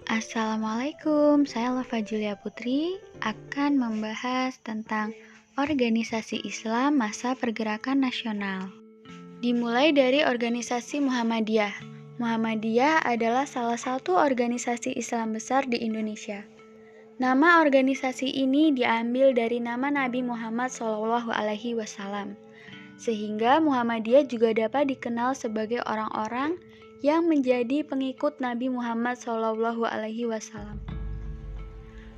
Assalamualaikum, saya Lova Julia Putri akan membahas tentang organisasi Islam masa pergerakan nasional. Dimulai dari organisasi Muhammadiyah. Muhammadiyah adalah salah satu organisasi Islam besar di Indonesia. Nama organisasi ini diambil dari nama Nabi Muhammad SAW, sehingga Muhammadiyah juga dapat dikenal sebagai orang-orang yang menjadi pengikut Nabi Muhammad SAW.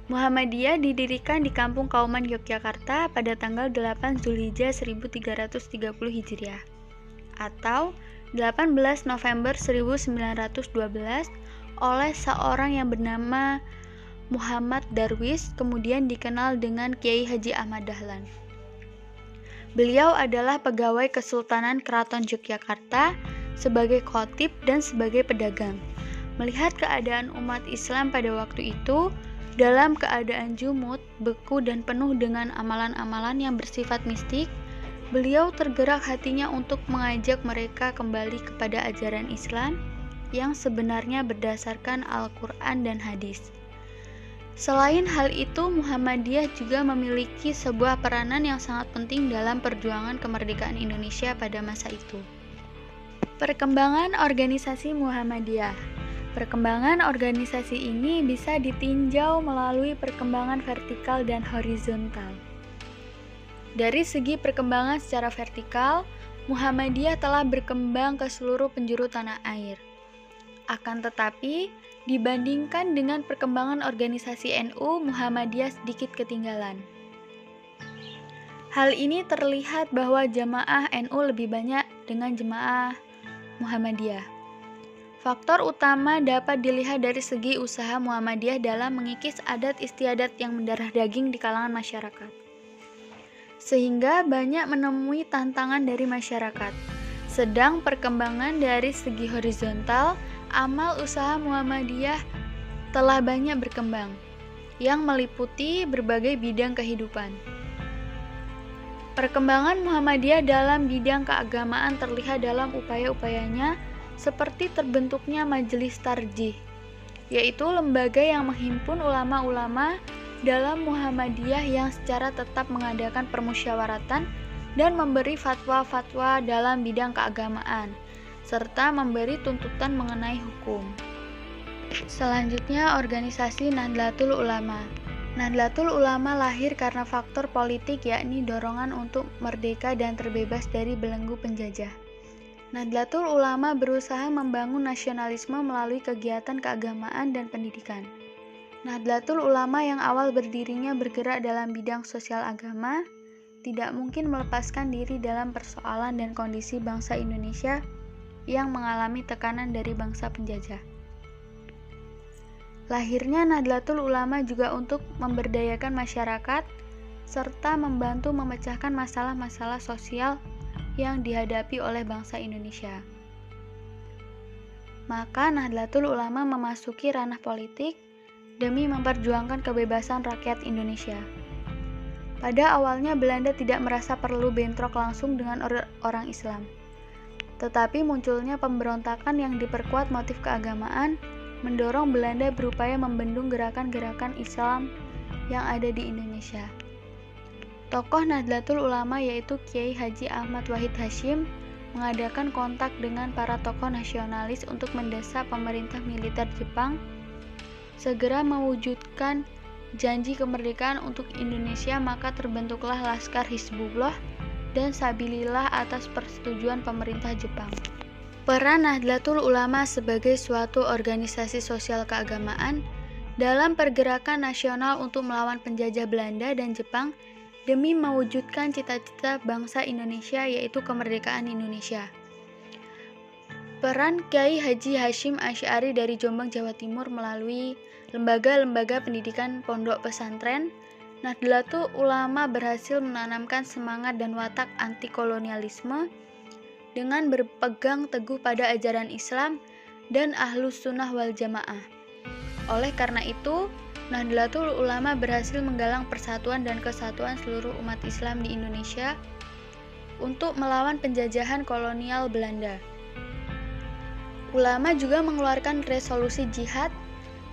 Muhammadiyah didirikan di Kampung Kauman Yogyakarta pada tanggal 8 Zulhijjah 1330 Hijriah atau 18 November 1912 oleh seorang yang bernama Muhammad Darwis, kemudian dikenal dengan Kiai Haji Ahmad Dahlan. Beliau adalah pegawai Kesultanan Keraton Yogyakarta sebagai khatib dan sebagai pedagang. Melihat keadaan umat Islam pada waktu itu dalam keadaan jumud, beku, dan penuh dengan amalan-amalan yang bersifat mistik, beliau tergerak hatinya untuk mengajak mereka kembali kepada ajaran Islam yang sebenarnya berdasarkan Al-Quran dan hadis. Selain hal itu, Muhammadiyah juga memiliki sebuah peranan yang sangat penting dalam perjuangan kemerdekaan Indonesia pada masa itu. Perkembangan organisasi Muhammadiyah. Perkembangan organisasi ini bisa ditinjau melalui perkembangan vertikal dan horizontal. Dari segi perkembangan secara vertikal, Muhammadiyah telah berkembang ke seluruh penjuru tanah air. Akan tetapi, dibandingkan dengan perkembangan organisasi NU, Muhammadiyah sedikit ketinggalan. Hal ini terlihat bahwa jamaah NU lebih banyak dengan jemaah Muhammadiyah. Faktor utama dapat dilihat dari segi usaha Muhammadiyah dalam mengikis adat istiadat yang mendarah daging di kalangan masyarakat, sehingga banyak menemui tantangan dari masyarakat. Sedang perkembangan dari segi horizontal, amal usaha Muhammadiyah telah banyak berkembang, yang meliputi berbagai bidang kehidupan. Perkembangan Muhammadiyah dalam bidang keagamaan terlihat dalam upaya-upayanya seperti terbentuknya Majelis Tarjih, yaitu lembaga yang menghimpun ulama-ulama dalam Muhammadiyah yang secara tetap mengadakan permusyawaratan dan memberi fatwa-fatwa dalam bidang keagamaan, serta memberi tuntutan mengenai hukum. Selanjutnya, organisasi Nahdlatul Ulama. Nahdlatul Ulama lahir karena faktor politik, yakni dorongan untuk merdeka dan terbebas dari belenggu penjajah. Nahdlatul Ulama berusaha membangun nasionalisme melalui kegiatan keagamaan dan pendidikan. Nahdlatul Ulama yang awal berdirinya bergerak dalam bidang sosial agama, tidak mungkin melepaskan diri dalam persoalan dan kondisi bangsa Indonesia yang mengalami tekanan dari bangsa penjajah. Lahirnya Nahdlatul Ulama juga untuk memberdayakan masyarakat serta membantu memecahkan masalah-masalah sosial yang dihadapi oleh bangsa Indonesia. Maka Nahdlatul Ulama memasuki ranah politik demi memperjuangkan kebebasan rakyat Indonesia. Pada awalnya Belanda tidak merasa perlu bentrok langsung dengan orang Islam. Tetapi munculnya pemberontakan yang diperkuat motif keagamaan mendorong Belanda berupaya membendung gerakan-gerakan Islam yang ada di Indonesia. Tokoh Nahdlatul Ulama yaitu Kiai Haji Ahmad Wahid Hasyim mengadakan kontak dengan para tokoh nasionalis untuk mendesak pemerintah militer Jepang segera mewujudkan janji kemerdekaan untuk Indonesia, maka terbentuklah Laskar Hizbullah dan Sabilillah atas persetujuan pemerintah Jepang. Peran Nahdlatul Ulama sebagai suatu organisasi sosial keagamaan dalam pergerakan nasional untuk melawan penjajah Belanda dan Jepang demi mewujudkan cita-cita bangsa Indonesia, yaitu kemerdekaan Indonesia. Peran Kiai Haji Hasyim Asy'ari dari Jombang, Jawa Timur melalui lembaga-lembaga pendidikan pondok pesantren, Nahdlatul Ulama berhasil menanamkan semangat dan watak anti-kolonialisme dengan berpegang teguh pada ajaran Islam dan Ahlus Sunnah wal Jamaah. Oleh karena itu, Nahdlatul Ulama berhasil menggalang persatuan dan kesatuan seluruh umat Islam di Indonesia untuk melawan penjajahan kolonial Belanda. Ulama juga mengeluarkan resolusi jihad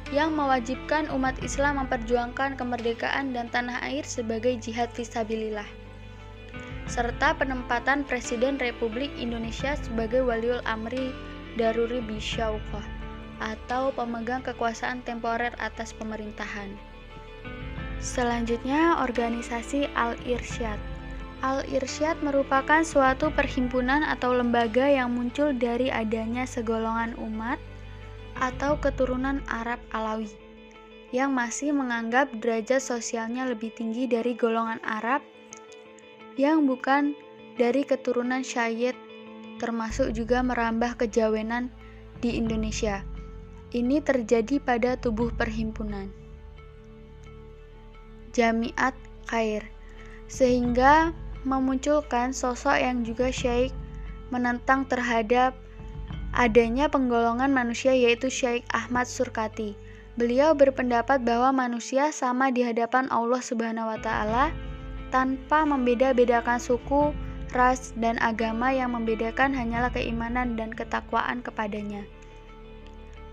yang mewajibkan umat Islam memperjuangkan kemerdekaan dan tanah air sebagai jihad fisabilillah, serta penempatan Presiden Republik Indonesia sebagai Waliul Amri Daruri Bisyauqah atau pemegang kekuasaan temporer atas pemerintahan. Selanjutnya, organisasi Al-Irsyad. Al-Irsyad merupakan suatu perhimpunan atau lembaga yang muncul dari adanya segolongan umat atau keturunan Arab Alawi yang masih menganggap derajat sosialnya lebih tinggi dari golongan Arab yang bukan dari keturunan Syayid, termasuk juga merambah kejawenan di Indonesia. Ini terjadi pada tubuh perhimpunan Jamiat Khair, sehingga memunculkan sosok yang juga syaikh menentang terhadap adanya penggolongan manusia, yaitu Syekh Ahmad Surkati. Beliau berpendapat bahwa manusia sama di hadapan Allah Subhanahu wa Ta'ala tanpa membeda-bedakan suku, ras, dan agama. Yang membedakan hanyalah keimanan dan ketakwaan kepadanya.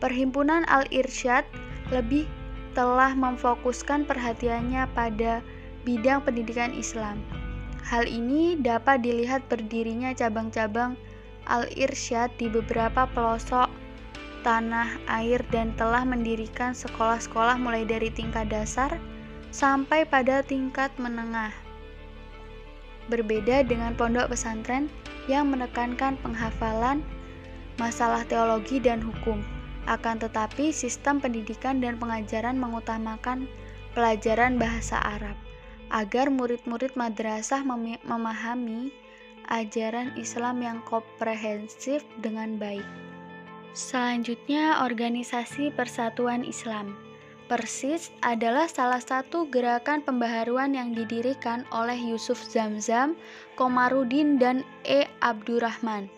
Perhimpunan Al-Irsyad lebih telah memfokuskan perhatiannya pada bidang pendidikan Islam. Hal ini dapat dilihat berdirinya cabang-cabang Al-Irsyad di beberapa pelosok tanah air dan telah mendirikan sekolah-sekolah mulai dari tingkat dasar sampai pada tingkat menengah. Berbeda dengan pondok pesantren yang menekankan penghafalan, masalah teologi dan hukum. Akan tetapi sistem pendidikan dan pengajaran mengutamakan pelajaran bahasa Arab agar murid-murid madrasah memahami ajaran Islam yang komprehensif dengan baik. Selanjutnya, organisasi Persatuan Islam. Persis adalah salah satu gerakan pembaharuan yang didirikan oleh Yusuf Zamzam, Komarudin, dan E. Abdurrahman.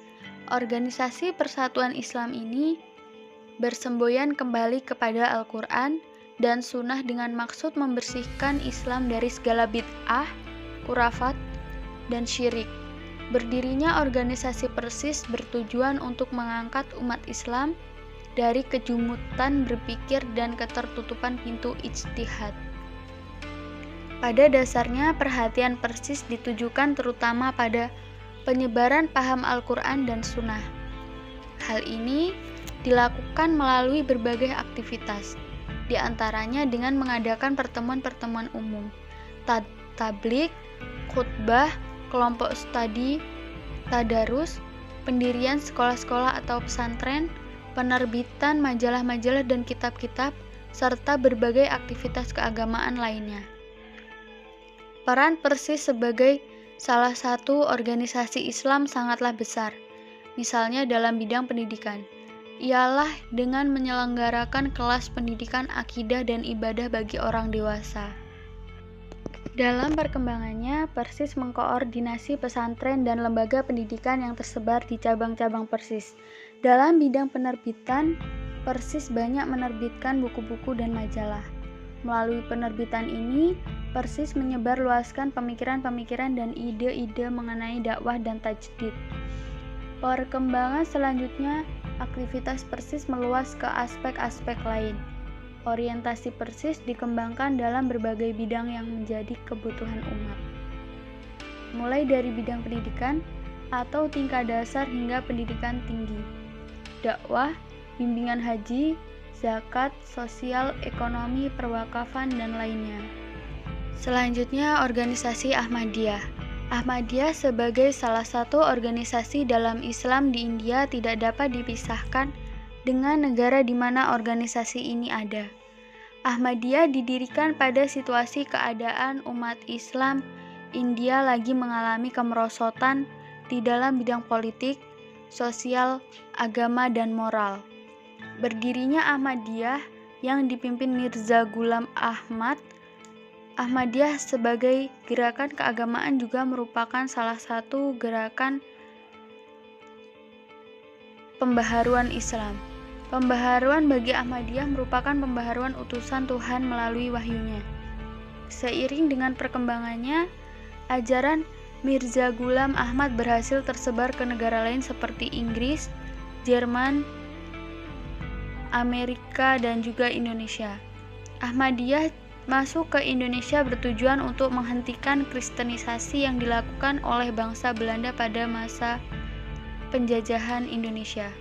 Organisasi Persatuan Islam ini bersemboyan kembali kepada Al-Quran dan Sunnah dengan maksud membersihkan Islam dari segala bid'ah, khurafat, dan syirik. Berdirinya organisasi Persis bertujuan untuk mengangkat umat Islam dari kejumutan berpikir dan ketertutupan pintu ijtihad. Pada dasarnya, perhatian Persis ditujukan terutama pada penyebaran paham Al-Quran dan Sunnah. Hal ini dilakukan melalui berbagai aktivitas, di antaranya dengan mengadakan pertemuan-pertemuan umum, tabligh, khutbah, kelompok studi, tadarus, pendirian sekolah-sekolah atau pesantren, penerbitan majalah-majalah dan kitab-kitab, serta berbagai aktivitas keagamaan lainnya. Peran Persis sebagai salah satu organisasi Islam sangatlah besar, misalnya dalam bidang pendidikan. Ialah dengan menyelenggarakan kelas pendidikan akidah dan ibadah bagi orang dewasa. Dalam perkembangannya, Persis mengkoordinasi pesantren dan lembaga pendidikan yang tersebar di cabang-cabang Persis. Dalam bidang penerbitan, Persis banyak menerbitkan buku-buku dan majalah. Melalui penerbitan ini, Persis menyebarluaskan pemikiran-pemikiran dan ide-ide mengenai dakwah dan tajdid. Perkembangan selanjutnya, aktivitas Persis meluas ke aspek-aspek lain. Orientasi Persis dikembangkan dalam berbagai bidang yang menjadi kebutuhan umat. Mulai dari bidang pendidikan atau tingkat dasar hingga pendidikan tinggi, dakwah, bimbingan haji, zakat, sosial, ekonomi, perwakafan, dan lainnya. Selanjutnya, organisasi Ahmadiyah. Ahmadiyah sebagai salah satu organisasi dalam Islam di India tidak dapat dipisahkan dengan negara di mana organisasi ini ada. Ahmadiyah didirikan pada situasi keadaan umat Islam India lagi mengalami kemerosotan di dalam bidang politik, sosial, agama, dan moral. Berdirinya Ahmadiyah yang dipimpin Mirza Ghulam Ahmad, Ahmadiyah sebagai gerakan keagamaan juga merupakan salah satu gerakan pembaharuan Islam. Pembaharuan bagi Ahmadiyah merupakan pembaharuan utusan Tuhan melalui wahyunya. Seiring dengan perkembangannya, ajaran Mirza Ghulam Ahmad berhasil tersebar ke negara lain seperti Inggris, Jerman, Amerika, dan juga Indonesia. Ahmadiyah masuk ke Indonesia bertujuan untuk menghentikan kristenisasi yang dilakukan oleh bangsa Belanda pada masa penjajahan Indonesia.